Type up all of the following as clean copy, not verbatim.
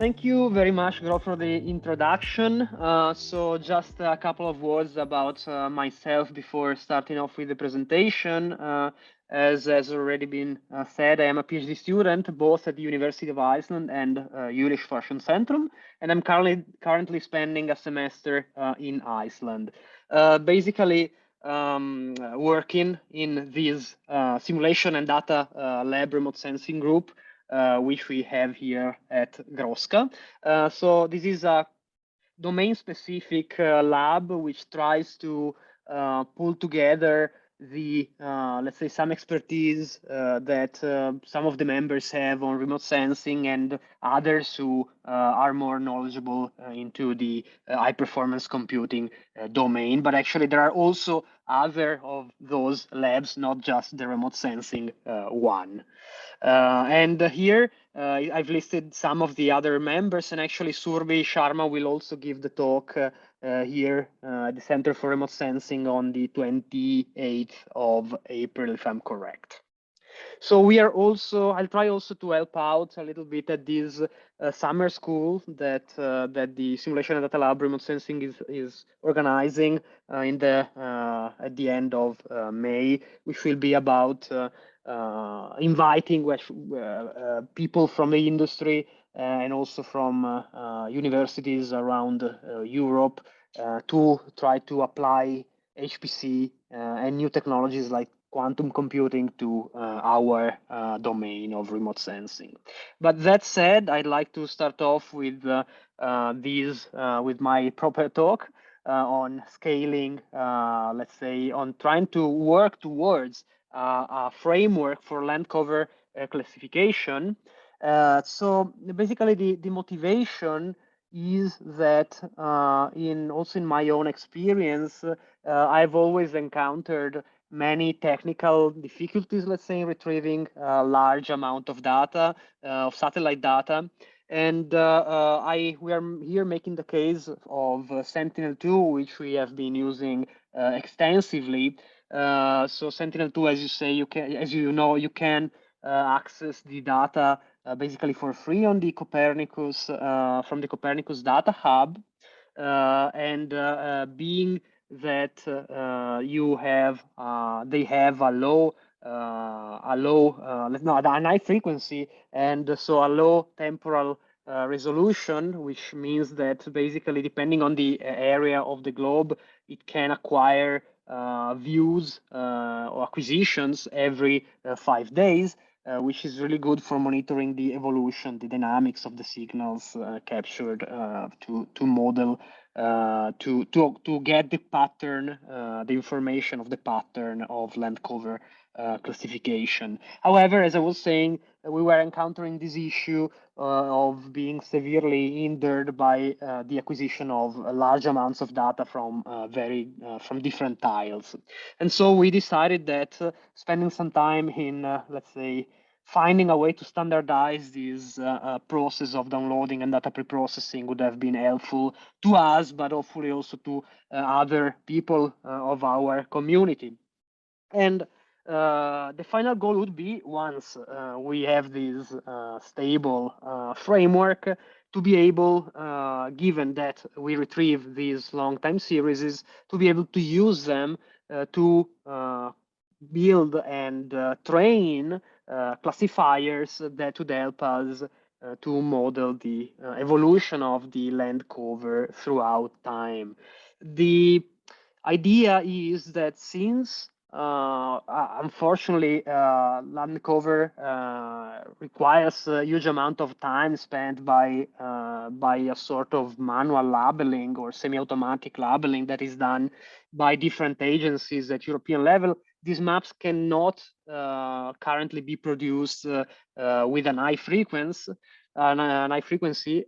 Thank you very much, Gro, for the introduction. So just a couple of words about myself before starting off with the presentation. As has already been said, I am a PhD student both at the University of Iceland and Jülich Supercomputing Centre, and I'm currently spending a semester in Iceland. Basically, working in this simulation and data lab remote sensing group, which we have here at Groska. So this is a domain-specific lab which tries to pull together the, let's say, some expertise that some of the members have on remote sensing and others who are more knowledgeable into the high-performance computing domain. But actually, there are also other of those labs, not just the remote sensing one. And here I've listed some of the other members, and actually Surbi Sharma will also give the talk here at the Center for Remote Sensing on the 28th of April, if I'm correct. So we are also, I'll try also to help out a little bit at this summer school that that the Simulation and Data Lab Remote Sensing is organizing at the end of May, which will be about inviting people from the industry and also from universities around Europe to try to apply HPC and new technologies like quantum computing to our domain of remote sensing. But that said, I'd like to start off with with my proper talk on scaling, let's say, on trying to work towards a framework for land cover classification. So basically, the motivation is that also in my own experience, I've always encountered many technical difficulties, let's say, in retrieving a large amount of data, of satellite data. And we are here making the case of Sentinel-2, which we have been using extensively. So Sentinel-2, as you say, you can access the data basically for free on the Copernicus from the Copernicus Data Hub, and being that they have a high frequency and so a low temporal resolution, which means that basically depending on the area of the globe, it can acquire views or acquisitions every 5 days, which is really good for monitoring the evolution, the dynamics of the signals captured to model, to get the pattern, the information of the pattern of land cover classification. However, as I was saying, we were encountering this issue of being severely hindered by the acquisition of large amounts of data from from different tiles. And so we decided that spending some time in, let's say, finding a way to standardize this process of downloading and data preprocessing would have been helpful to us, but hopefully also to other people of our community. And the final goal would be, once we have this stable framework, to be able, given that we retrieve these long time series, to be able to use them to build and train classifiers that would help us to model the evolution of the land cover throughout time. The idea is that since unfortunately land cover requires a huge amount of time spent by a sort of manual labeling or semi-automatic labeling that is done by different agencies at European level, these maps cannot currently be produced with an high frequency,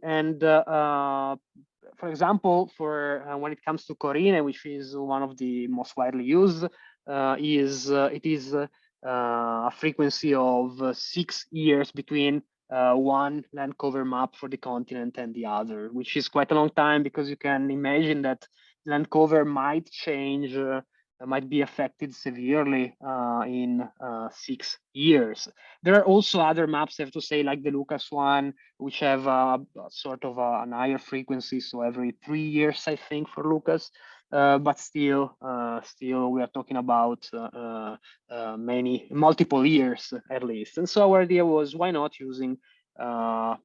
and for example, for when it comes to Corine, which is one of the most widely used, it is a frequency of 6 years between one land cover map for the continent and the other, which is quite a long time, because you can imagine that land cover might change might be affected severely in 6 years. There are also other maps, I have to say, like the Lucas one, which have sort of an higher frequency, so every 3 years, I think, for Lucas. But still, we are talking about multiple years at least. And so our idea was, why not using the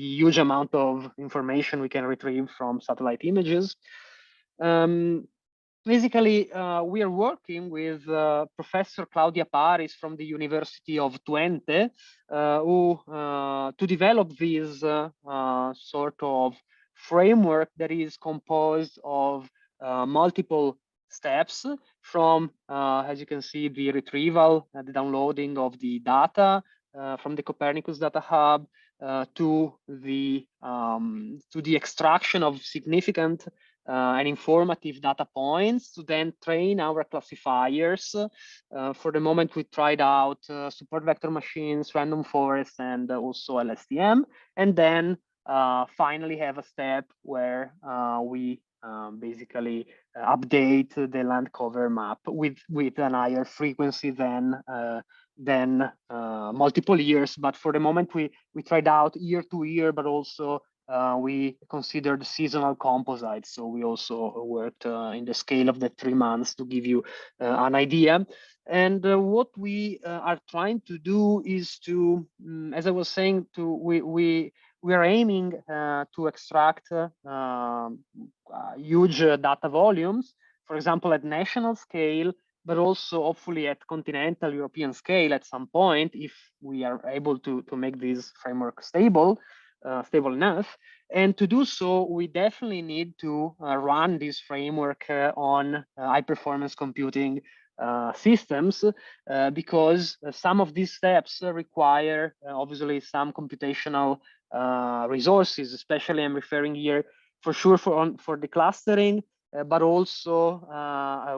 huge amount of information we can retrieve from satellite images. Basically, we are working with Professor Claudia Paris from the University of Twente, to develop this sort of framework that is composed of multiple steps from, as you can see, the retrieval and the downloading of the data from the Copernicus Data Hub to the extraction of significant and informative data points to then train our classifiers. For the moment, we tried out support vector machines, random forest, and also LSTM, and then finally have a step where we basically update the land cover map with an higher frequency than multiple years. But for the moment, we tried out year to year, but also we considered seasonal composites. So we also worked in the scale of the 3 months to give you an idea. And what we are trying to do is to, as I was saying, we are aiming to extract huge data volumes, for example, at national scale, but also hopefully at continental European scale at some point, if we are able to make this framework stable enough. And to do so, we definitely need to run this framework on high performance computing systems, because some of these steps require obviously some computational resources, especially I'm referring here for sure for the clustering, but also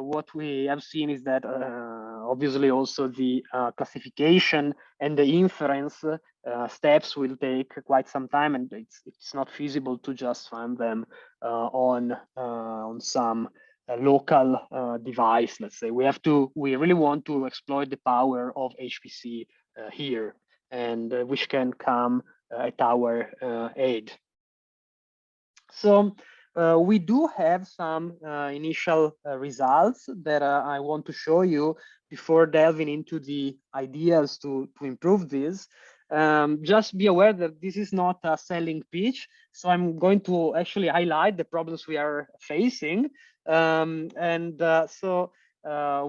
what we have seen is that obviously also the classification and the inference steps will take quite some time, and it's not feasible to just run them on some local device. Let's say we really want to exploit the power of HPC here, and which can come at our aid. So we do have some initial results that I want to show you before delving into the ideas to improve this. Just be aware that this is not a selling pitch. So I'm going to actually highlight the problems we are facing. So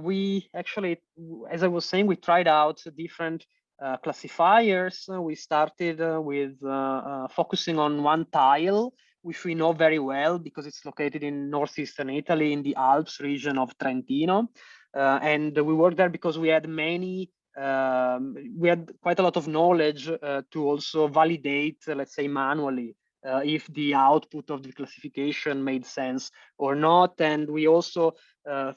we actually, as I was saying, we tried out different classifiers. We started with focusing on one tile, which we know very well because it's located in northeastern Italy in the Alps region of Trentino. And we worked there because we had we had quite a lot of knowledge to also validate, let's say, manually, if the output of the classification made sense or not. And we also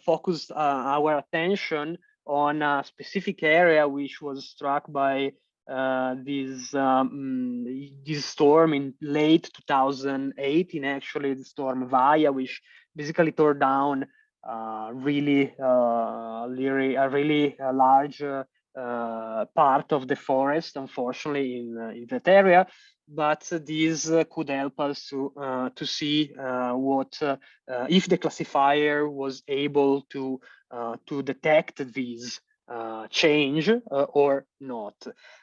focused our attention on a specific area which was struck by this storm in late 2018, actually the storm Vaya, which basically tore down a really large part of the forest, unfortunately, in that area. But this could help us to see what if the classifier was able to detect these change or not.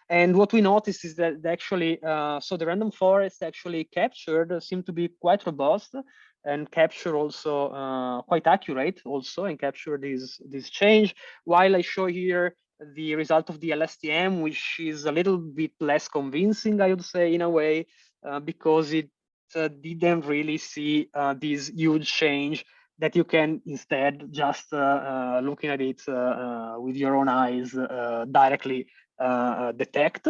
And what we noticed is that actually, so the random forest actually captured seemed to be quite robust and capture also quite accurate also and capture this change, while I show here the result of the LSTM, which is a little bit less convincing, I would say, in a way, because it didn't really see this huge change that you can instead just looking at it with your own eyes directly detect.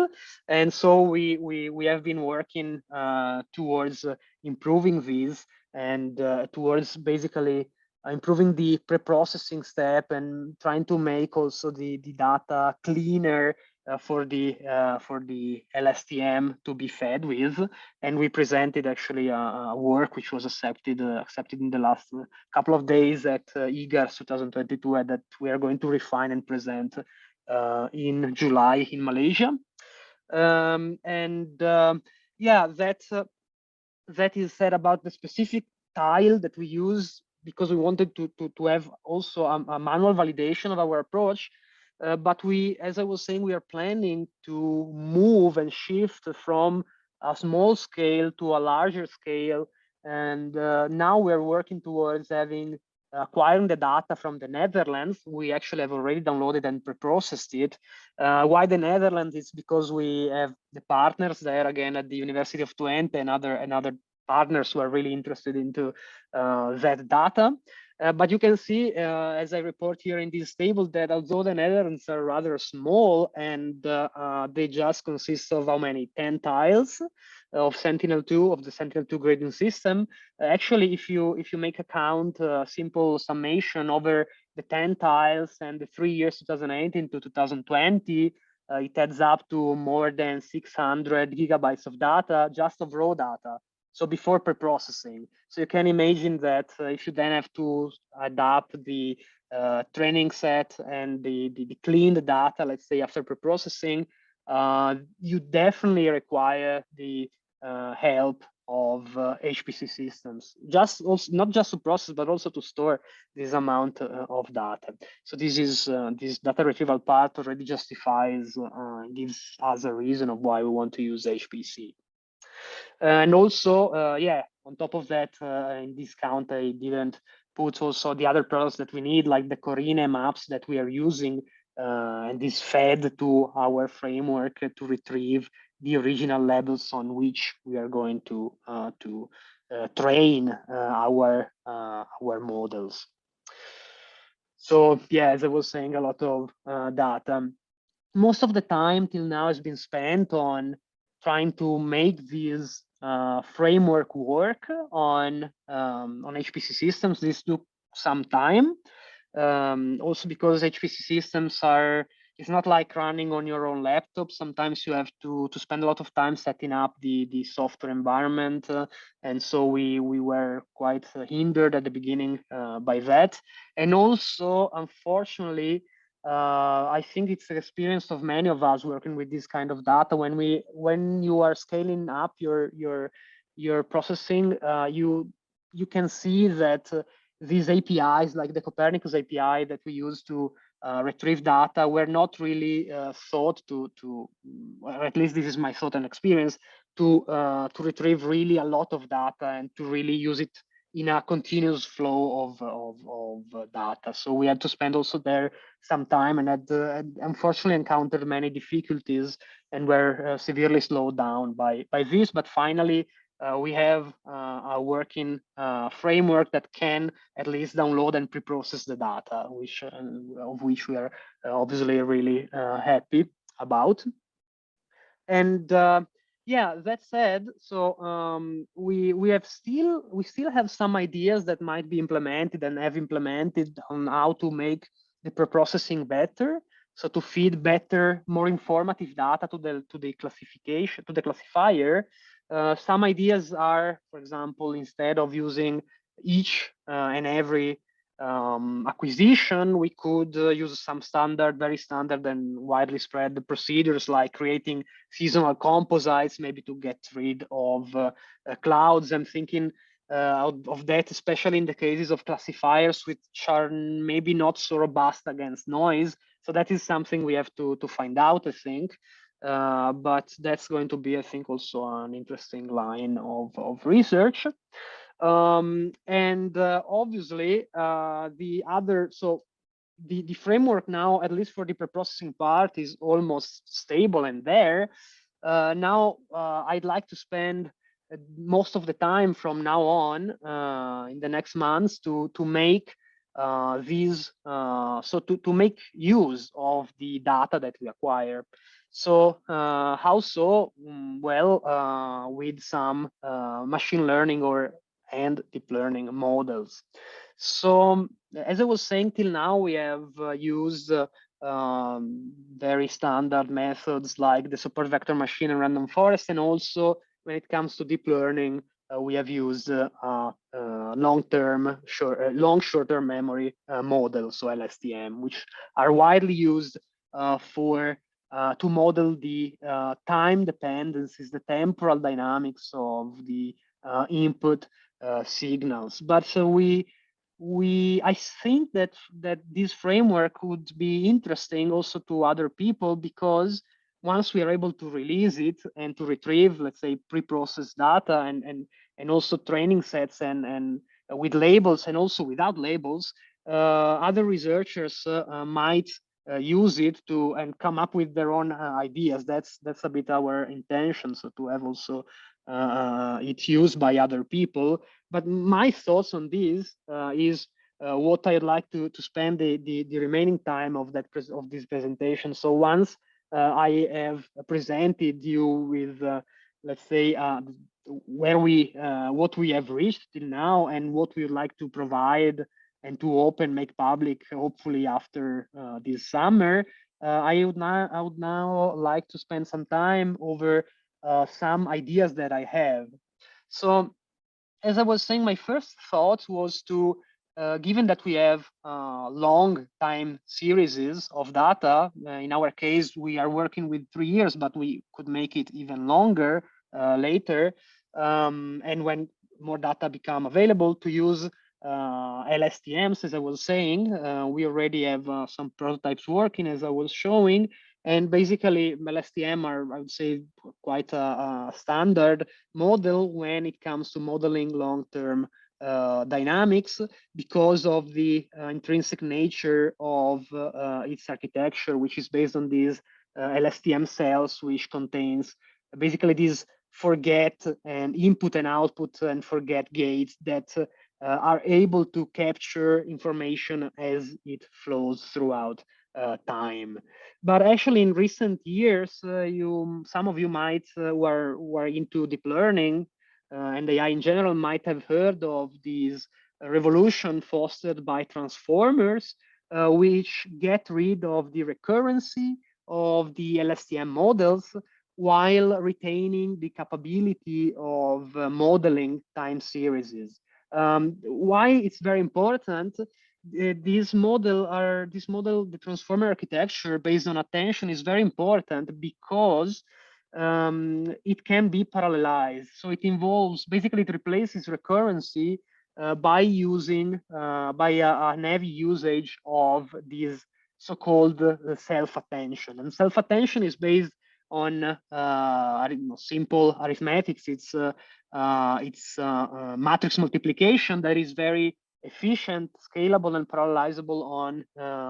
And so we have been working towards improving these and towards basically improving the pre-processing step and trying to make also the data cleaner for the LSTM to be fed with, and we presented actually a work which was accepted in the last couple of days at IGARS 2022, and that we are going to refine and present in July in Malaysia. Yeah, that is said about the specific tile that we use, because we wanted to have also a manual validation of our approach. But we, as I was saying, we are planning to move and shift from a small scale to a larger scale. And now we're working towards acquiring the data from the Netherlands. We actually have already downloaded and pre-processed it. Why the Netherlands? Is because we have the partners there again at the University of Twente and other partners who are really interested into that data. But you can see, as I report here in this table, that although the Netherlands are rather small and they just consist of how many 10 tiles of Sentinel-2, of the Sentinel-2 grading system. Actually, if you make a count, simple summation over the 10 tiles and the 3 years, 2018 to 2020, it adds up to more than 600 gigabytes of data, just of raw data. So before pre-processing. So you can imagine that if you then have to adapt the training set and the cleaned data, let's say after pre-processing, you definitely require the help of HPC systems, not just to process, but also to store this amount of data. So this data retrieval part already justifies, gives us a reason of why we want to use HPC. And also, yeah, on top of that, in this count, I didn't put also the other products that we need, like the Corine maps that we are using, and this fed to our framework to retrieve the original levels on which we are going to train our models. So yeah, as I was saying, a lot of data. Most of the time till now has been spent on trying to make this framework work on HPC systems. This took some time, also because HPC systems it's not like running on your own laptop. Sometimes you have to spend a lot of time setting up the software environment, and so we were quite hindered at the beginning by that. And also, unfortunately, I think it's the experience of many of us working with this kind of data. When you are scaling up your processing, you can see that these APIs, like the Copernicus API that we use to retrieve data, were not really thought to, or at least this is my thought and experience, to retrieve really a lot of data and to really use it in a continuous flow of data. So we had to spend also there some time, and had unfortunately encountered many difficulties and were severely slowed down by this. But finally, we have a working framework that can at least download and pre-process the data, of which we are obviously really happy about. And yeah, that said, so we still have some ideas that might be implemented and have implemented on how to make the pre-processing better. So to feed better, more informative data to the classifier. Some ideas are, for example, instead of using each and every acquisition, we could use some very standard and widely spread procedures, like creating seasonal composites, maybe to get rid of clouds. I'm thinking of that, especially in the cases of classifiers which are maybe not so robust against noise. So that is something we have to find out, I think. But that's going to be, I think, also an interesting line of research. And obviously, the framework now, at least for the preprocessing part, is almost stable and there. Now, I'd like to spend most of the time from now on in the next months to make to make use of the data that we acquire. So how so? Well, with some machine learning and deep learning models. So as I was saying, till now we have used very standard methods like the support vector machine and random forest. And also when it comes to deep learning, we have used long-term, short-term memory models, so LSTM, which are widely used to model the time dependencies, the temporal dynamics of the input signals. But I think that this framework would be interesting also to other people, because once we are able to release it and to retrieve, let's say, pre-processed data and also training sets and with labels and also without labels, other researchers might use it to and come up with their own ideas. That's a bit our intention, so to have also it used by other people. But my thoughts on this is what I'd like to spend the remaining time of this presentation. So once I have presented you with, let's say, what we have reached till now and what we would like to provide and to open, make public, hopefully after this summer, I would now like to spend some time over some ideas that I have. So, as I was saying, my first thought was to, given that we have long time series of data, in our case, we are working with 3 years, but we could make it even longer later. And when more data become available, to use LSTMs, as I was saying, we already have some prototypes working, as I was showing. And basically, LSTM are, I would say, quite a standard model when it comes to modeling long-term dynamics, because of the intrinsic nature of its architecture, which is based on these LSTM cells, which contains basically these forget and input and output and forget gates that are able to capture information as it flows throughout time. But actually, in recent years, some of you might who are into deep learning and AI in general might have heard of these revolution fostered by transformers, which get rid of the recurrency of the LSTM models while retaining the capability of modeling time series. Why it's very important? This model, the transformer architecture based on attention, is very important because it can be parallelized. So it involves, basically, it replaces recurrency by using an heavy usage of these so-called self-attention. And self-attention is based on simple arithmetics. It's matrix multiplication that is very efficient, scalable, and parallelizable on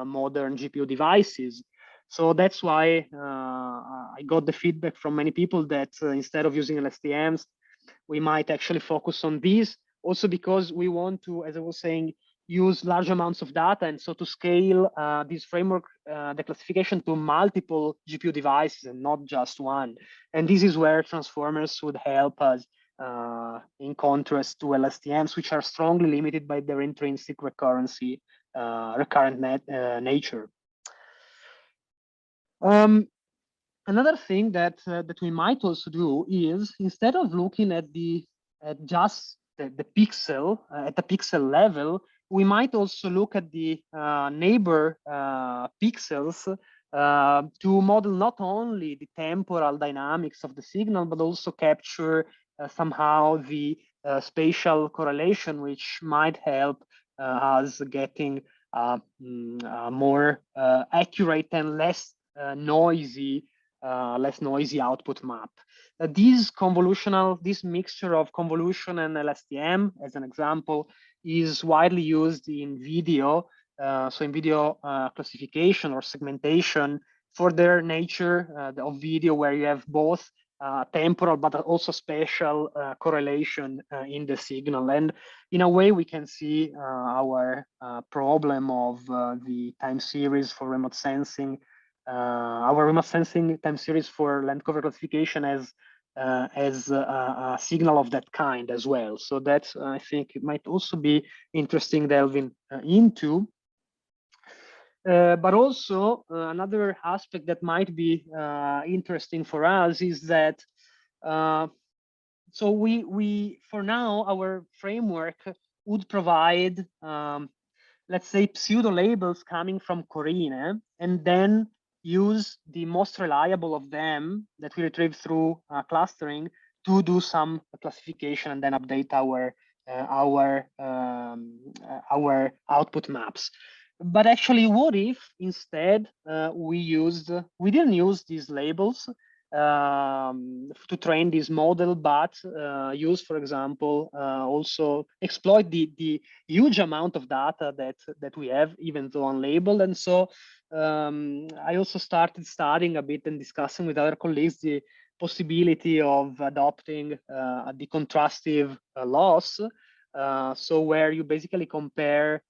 modern GPU devices. So that's why I got the feedback from many people that instead of using LSTMs, we might actually focus on these. Also because we want to, as I was saying, use large amounts of data, and so to scale this framework, the classification, to multiple GPU devices and not just one. And this is where transformers would help us, in contrast to LSTMs, which are strongly limited by their intrinsic recurrency, recurrent nature. Another thing that we might also do is, instead of looking at just the pixel at the pixel level, we might also look at the neighbor pixels to model not only the temporal dynamics of the signal, but also capture somehow the spatial correlation, which might help us getting more accurate and less noisy output map. This mixture of convolution and LSTM, as an example, is widely used in video. So in video classification or segmentation, for their nature of video, where you have both temporal but also spatial correlation in the signal. And in a way, we can see our problem of the time series for remote sensing, our remote sensing time series for land cover classification as a signal of that kind as well. So that I think it might also be interesting delving into. But also another aspect that might be interesting for us is that so we for now our framework would provide let's say pseudo labels coming from Corine, and then use the most reliable of them that we retrieve through clustering to do some classification and then update our output maps. But actually, what if instead we didn't use these labels to train this model, but use, for example, also exploit the huge amount of data that we have, even though unlabeled. And so I also started studying a bit and discussing with other colleagues the possibility of adopting the contrastive loss. So where you basically compare,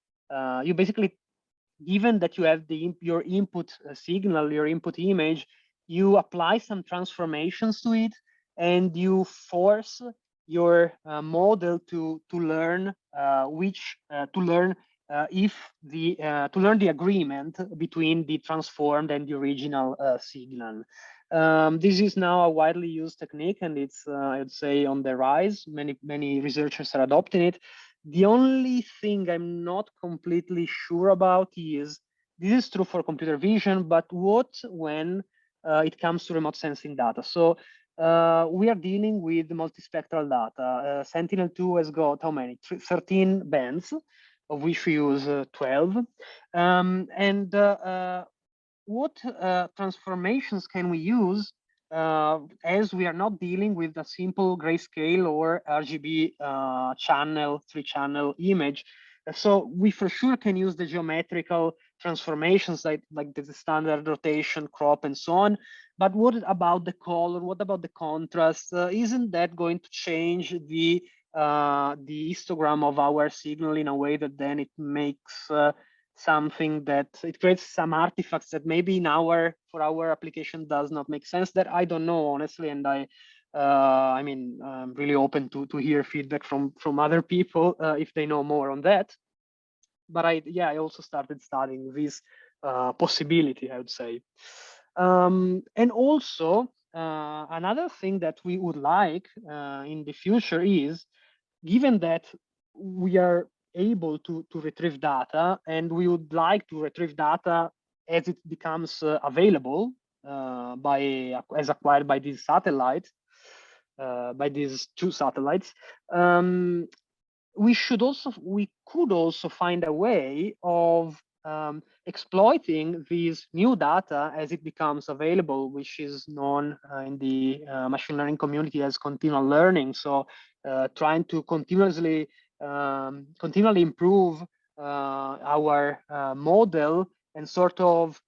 given that you have your input signal, your input image, you apply some transformations to it, and you force your model to learn to learn the agreement between the transformed and the original signal. This is now a widely used technique, and it's I would say on the rise. Many researchers are adopting it. The only thing I'm not completely sure about is, this is true for computer vision, but what when it comes to remote sensing data? So we are dealing with multispectral data. Sentinel-2 has got how many? 13 bands, of which we use 12. What transformations can we use as we are not dealing with a simple grayscale or RGB three-channel image? So we for sure can use the geometrical transformations like the standard rotation, crop, and so on. But what about the color? What about the contrast? Isn't that going to change the histogram of our signal in a way that then it makes something that it creates some artifacts that maybe for our application does not make sense? That I don't know, honestly, and I mean, I'm really open to hear feedback from other people if they know more on that. But I also started studying this possibility, I would say. And also another thing that we would like in the future is, given that we are able to retrieve data, and we would like to retrieve data as it becomes available as acquired by these satellites, by these two satellites. We could also find a way of exploiting these new data as it becomes available, which is known in the machine learning community as continual learning. So trying to continually improve our model, and sort of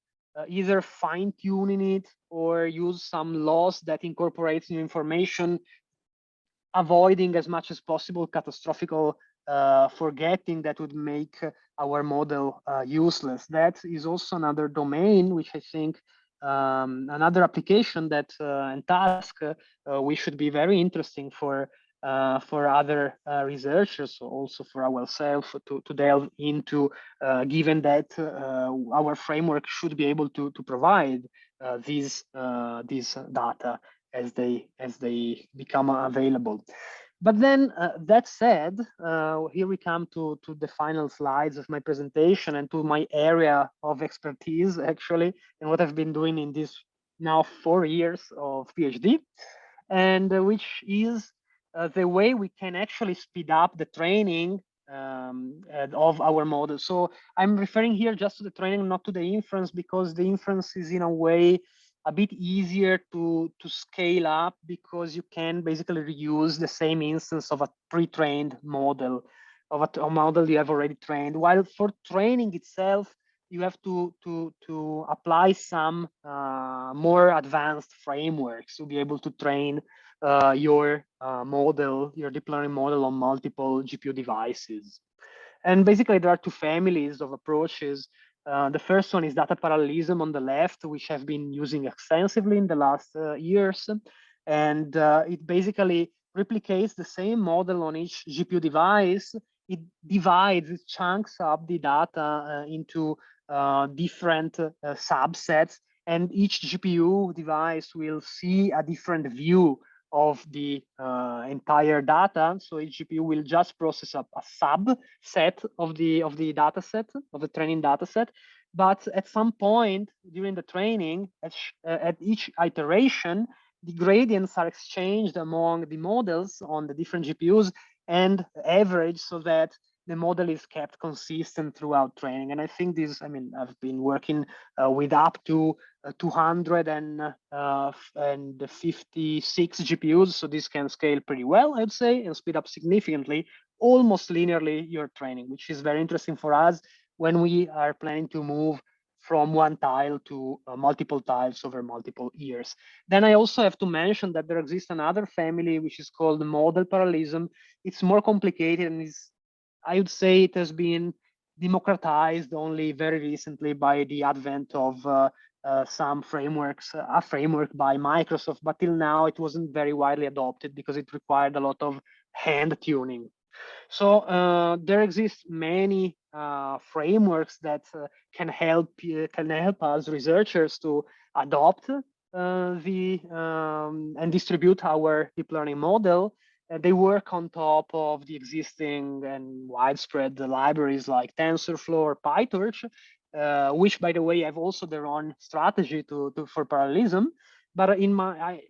either fine-tuning it or use some laws that incorporates new information, avoiding as much as possible catastrophic forgetting that would make our model useless. That is also another domain, which I think another application that and task we should be very interesting for other researchers, also for ourselves to delve into, given that our framework should be able to provide these data as they become available. But then that said, here we come to the final slides of my presentation and to my area of expertise, actually, and what I've been doing in this now 4 years of PhD, and which is the way we can actually speed up the training of our model. So I'm referring here just to the training, not to the inference, because the inference is in a way a bit easier to scale up, because you can basically reuse the same instance of a pre-trained model, of a model you have already trained. While for training itself, you have to apply some more advanced frameworks to be able to train your model, your deep learning model, on multiple GPU devices. And basically, there are two families of approaches. The first one is data parallelism on the left, which I've been using extensively in the last years. And it basically replicates the same model on each GPU device. It divides, it chunks up the data into different subsets, and each GPU device will see a different view of the entire data. So each GPU will just process a subset of the data set, of the training data set. But at some point during the training, at each iteration, the gradients are exchanged among the models on the different GPUs and averaged so that the model is kept consistent throughout training. And I think this, I mean, I've been working with up to 256 GPUs. So this can scale pretty well, I'd say, and speed up significantly, almost linearly, your training, which is very interesting for us when we are planning to move from one tile to multiple tiles over multiple years. Then I also have to mention that there exists another family, which is called model parallelism. It's more complicated, and I would say it has been democratized only very recently by the advent of some frameworks, a framework by Microsoft, but till now it wasn't very widely adopted because it required a lot of hand tuning. So there exist many frameworks that can help us researchers to adopt and distribute our deep learning model. They work on top of the existing and widespread libraries like TensorFlow or PyTorch, which, by the way, have also their own strategy for parallelism. But in my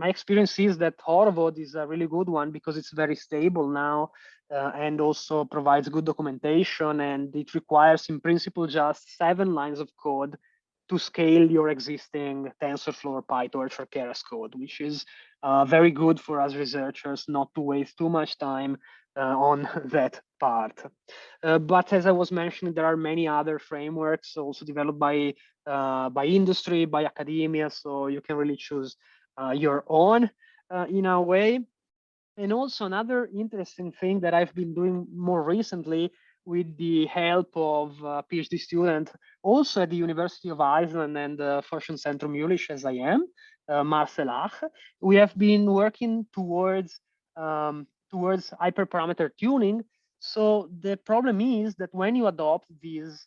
experience is that Horvath is a really good one because it's very stable now and also provides good documentation, and it requires in principle just 7 lines of code to scale your existing TensorFlow or PyTorch or Keras code, which is very good for us researchers not to waste too much time on that part. But as I was mentioning, there are many other frameworks also developed by industry, by academia, so you can really choose your own in a way. And also another interesting thing that I've been doing more recently with the help of a PhD student, also at the University of Iceland and the Forschungszentrum Jülich, as I am, Marcel Ach, we have been working towards hyperparameter tuning. So the problem is that when you adopt these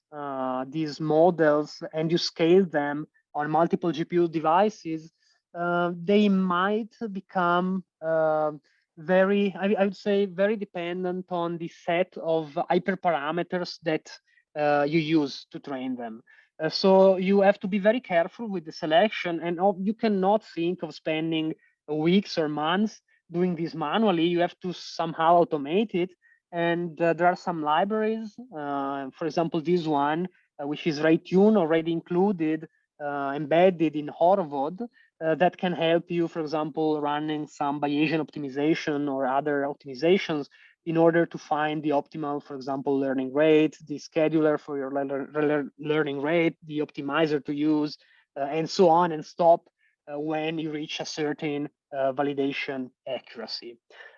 models and you scale them on multiple GPU devices, they might become I would say very dependent on the set of hyperparameters that you use to train them. So you have to be very careful with the selection, and you cannot think of spending weeks or months doing this manually. You have to somehow automate it. And there are some libraries, for example, this one, which is RayTune, already included, embedded in Horvath, that can help you, for example, running some Bayesian optimization or other optimizations in order to find the optimal, for example, learning rate, the scheduler for your learning rate, the optimizer to use, and so on, and stop when you reach a certain validation accuracy.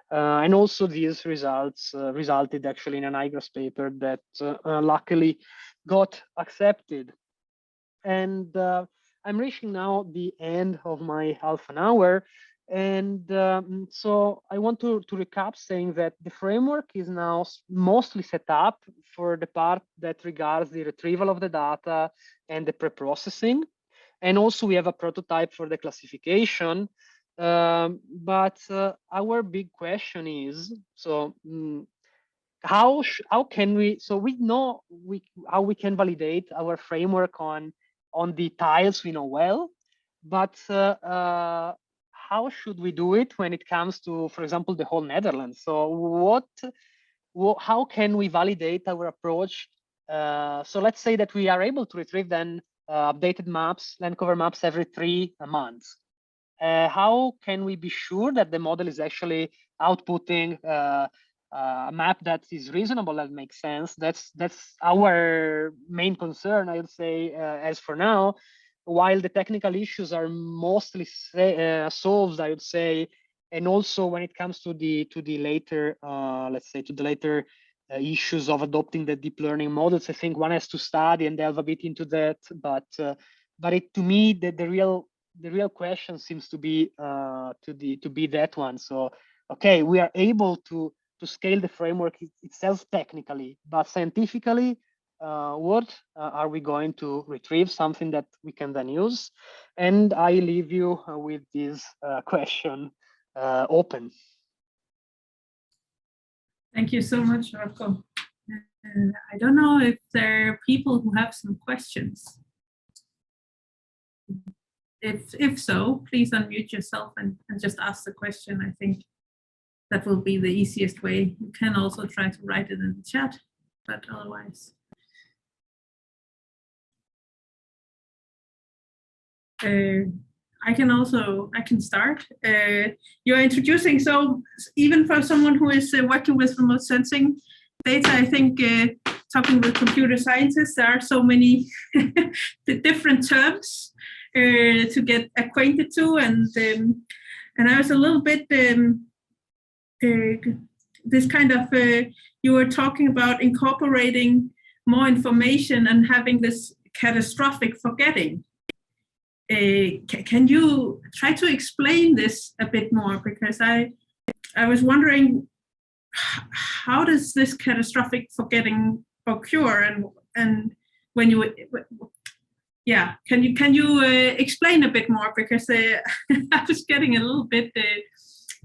And also these results resulted actually in an IGRAS paper that luckily got accepted. And I'm reaching now the end of my half an hour. And so I want to recap saying that the framework is now mostly set up for the part that regards the retrieval of the data and the pre-processing. And also we have a prototype for the classification. But our big question is, so how can we, so we know how we can validate our framework on the tiles we know well, but how should we do it when it comes to, for example, the whole Netherlands? So how can we validate our approach? So let's say that we are able to retrieve then updated maps, land cover maps every 3 months. How can we be sure that the model is actually outputting a map that is reasonable, that makes sense? That's our main concern, I would say, as for now. While the technical issues are mostly solved, I would say, and also when it comes to the later, let's say, to the later issues of adopting the deep learning models, I think one has to study and delve a bit into that. But to me, the real question seems to be that one. So, okay, we are able to scale the framework itself technically, but scientifically, what are we going to retrieve, something that we can then use. And I leave you with this question open. Thank you so much, Rocco. I don't know if there are people who have some questions. If so, please unmute yourself and just ask the question. I think that will be the easiest way. You can also try to write it in the chat, but otherwise. I can start. You're introducing, so even for someone who is working with remote sensing data, I think talking with computer scientists, there are so many different terms to get acquainted to, and I was a little bit this kind of you were talking about incorporating more information and having this catastrophic forgetting. Can you try to explain this a bit more? Because I was wondering, how does this catastrophic forgetting occur, and when you, yeah, can you explain a bit more? Because I was getting a little bit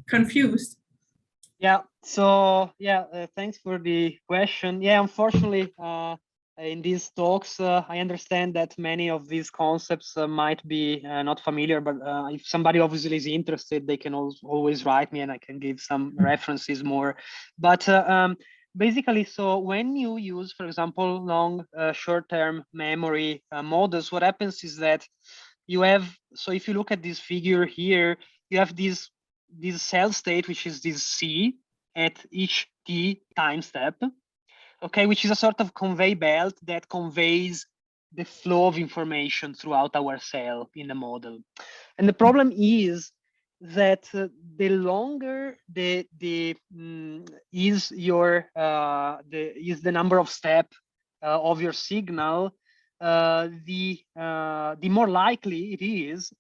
confused. Yeah. So yeah, thanks for the question. Yeah, unfortunately, in these talks, I understand that many of these concepts might be not familiar, but if somebody obviously is interested, they can always write me and I can give some references more. But basically, so when you use, for example, long short-term memory models, what happens is that you have, so if you look at this figure here, you have this cell state, which is this C at each T time step. Okay, which is a sort of conveyor belt that conveys the flow of information throughout our cell in the model. And the problem is that the longer is the number of steps of your signal, the more likely it is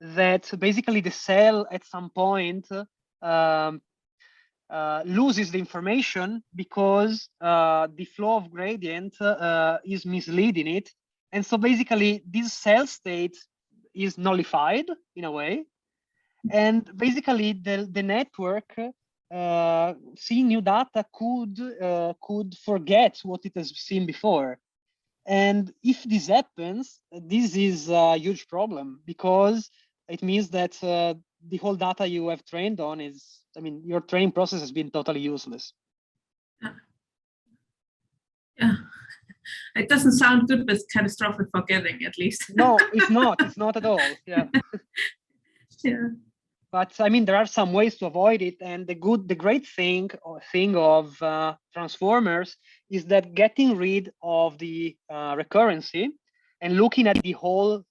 that basically the cell at some point loses the information because the flow of gradient is misleading it. And so basically this cell state is nullified in a way. And basically the network seeing new data could forget what it has seen before. And if this happens, this is a huge problem, because it means that the whole data you have trained on is, I mean, your training process has been totally useless. Yeah, it doesn't sound good with catastrophic forgetting, at least. No, it's not. It's not at all. Yeah. Yeah. But I mean, there are some ways to avoid it, and the great thing of transformers is that getting rid of the recurrency and looking at the whole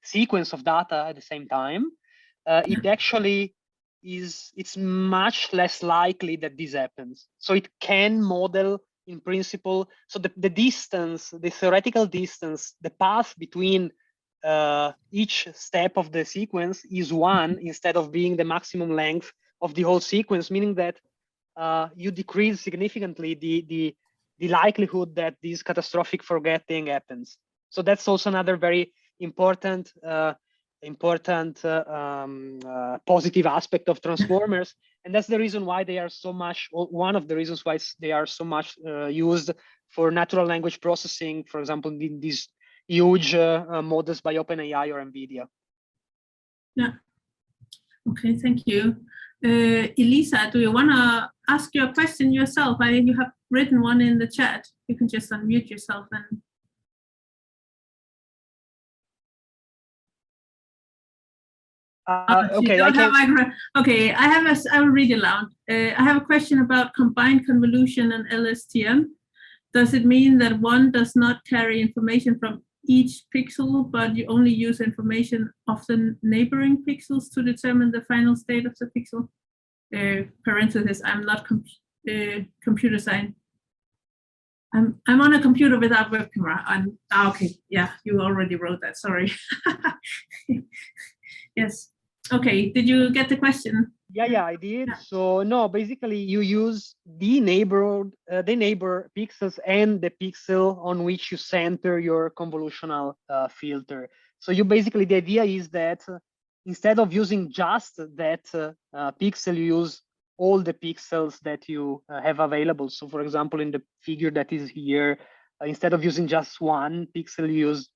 sequence of data at the same time, it actually it's much less likely that this happens. So it can model in principle. So the distance, the theoretical distance, the path between each step of the sequence is 1 instead of being the maximum length of the whole sequence, meaning that you decrease significantly the likelihood that this catastrophic forgetting happens. So that's also another very important positive aspect of transformers, and that's the reason why they are so much, one of the reasons why they are so much used for natural language processing, for example, in these huge models by OpenAI or NVIDIA. Yeah. Okay, thank you. Elisa, do you want to ask your question yourself? You have written one in the chat. You can just unmute yourself and. Okay, I will read it aloud. I have a question about combined convolution and LSTM. Does it mean that one does not carry information from each pixel, but you only use information of the neighboring pixels to determine the final state of the pixel? Parenthesis, I'm not computer science. I'm on a computer without web camera. Okay, yeah, you already wrote that, sorry. Yes, okay, did you get the question? Yeah, I did. So no, basically you use the neighbor pixels and the pixel on which you center your convolutional filter. So you basically, the idea is that instead of using just that pixel, you use all the pixels that you have available. So for example, in the figure that is here, instead of using just one pixel, you use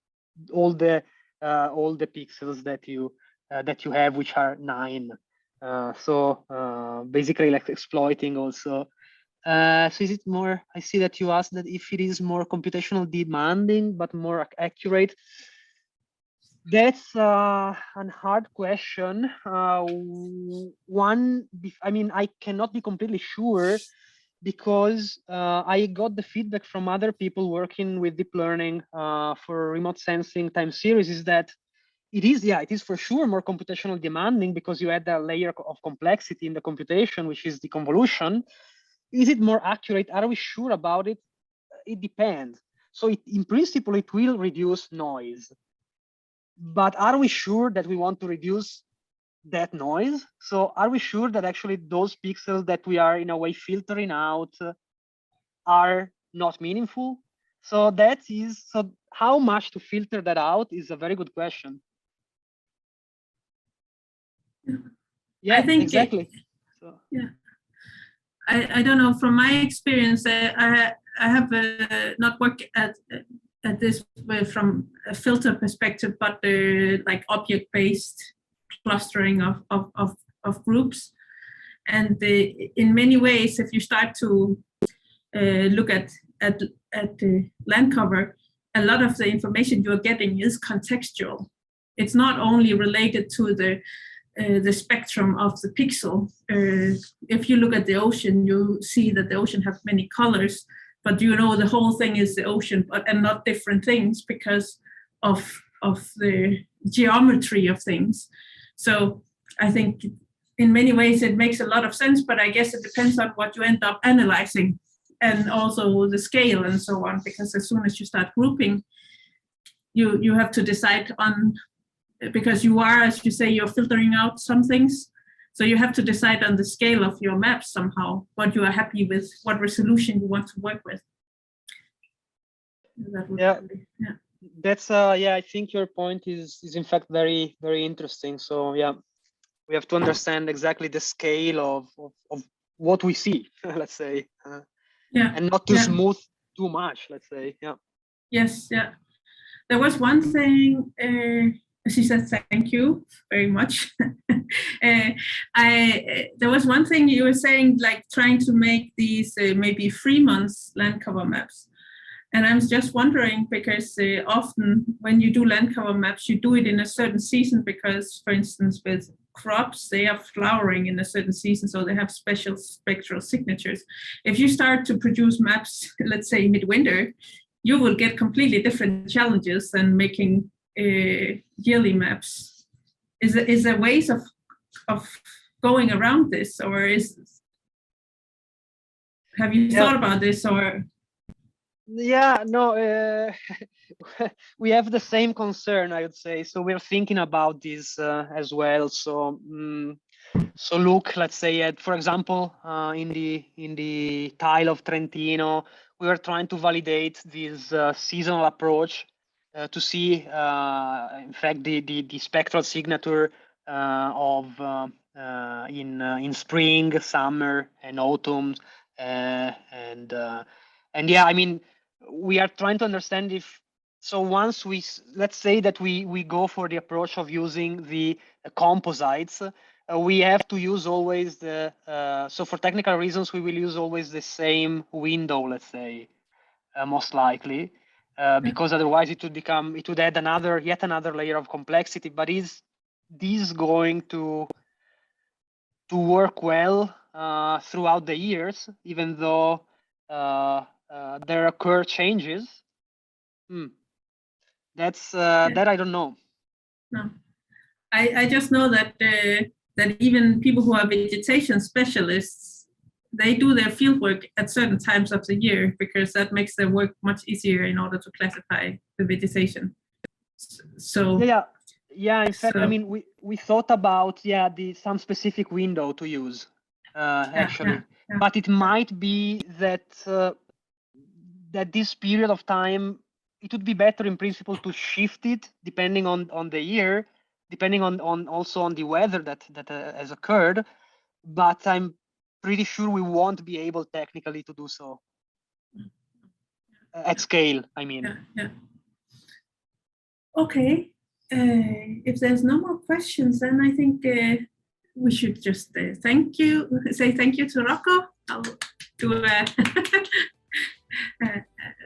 all the pixels that you have, which are 9. So basically like exploiting also. So is it more, I see that you asked that if it is more computational demanding but more accurate. That's an hard question. One, I mean, I cannot be completely sure because I got the feedback from other people working with deep learning for remote sensing time series is that it is for sure more computational demanding because you add a layer of complexity in the computation, which is the convolution. Is it more accurate? Are we sure about it? It depends. So in principle, it will reduce noise. But are we sure that we want to reduce that noise? So are we sure that actually those pixels that we are in a way filtering out are not meaningful? So how much to filter that out is a very good question. Yeah, I think exactly. Yeah, I don't know. From my experience, I have not worked at this from a filter perspective, but like object-based clustering of groups. And in many ways, if you start to look at the land cover, a lot of the information you're getting is contextual. It's not only related to the spectrum of the pixel. If you look at the ocean, you see that the ocean has many colors, but you know the whole thing is the ocean, and not different things because of the geometry of things. So I think in many ways it makes a lot of sense, but I guess it depends on what you end up analyzing and also the scale and so on, because as soon as you start grouping, you have to decide on, because you are, as you say, you're filtering out some things. So you have to decide on the scale of your maps somehow, what you are happy with, what resolution you want to work with. That's I think your point is in fact very, very interesting. So yeah, we have to understand exactly the scale of what we see, let's say, and not to smooth too much, let's say. Yes, there was one thing. She said, thank you very much. There was one thing you were saying, like trying to make these maybe 3 months land cover maps. And I'm just wondering, because often when you do land cover maps, you do it in a certain season because, for instance, with crops, they are flowering in a certain season, so they have special spectral signatures. If you start to produce maps, let's say midwinter, you will get completely different challenges than making yearly maps. Is there ways of going around this, or have you thought about this? Or we have the same concern, I would say. So we're thinking about this as well. So look, let's say for example, in the tile of Trentino, we were trying to validate this seasonal approach to see, in fact, the spectral signature of in spring, summer, and autumn, and yeah, I mean, we are trying to understand if. So once let's say that we go for the approach of using the composites, we have to use always the. So for technical reasons, we will use always the same window, let's say, most likely. Because otherwise it would add yet another layer of complexity. But is this going to work well throughout the years, even though there occur changes? That's that I don't know. No, I just know that that even people who are vegetation specialists, they do their field work at certain times of the year because that makes their work much easier in order to classify the vegetation. So Yeah, in fact, So- I mean, we thought about some specific window to use actually, yeah. but it might be that that this period of time, it would be better in principle to shift it depending on the year, depending on also on the weather that has occurred. But I'm pretty sure we won't be able technically to do so at scale. I mean. Yeah. Okay. If there's no more questions, then I think we should just say thank you to Rocco. I'll do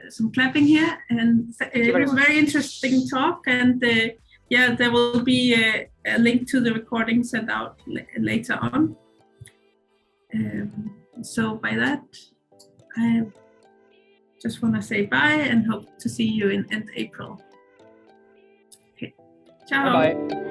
some clapping here, and it was a very interesting talk. And there will be a link to the recording sent out later on. So by that, I just want to say bye and hope to see you in end April. Okay, ciao. Bye.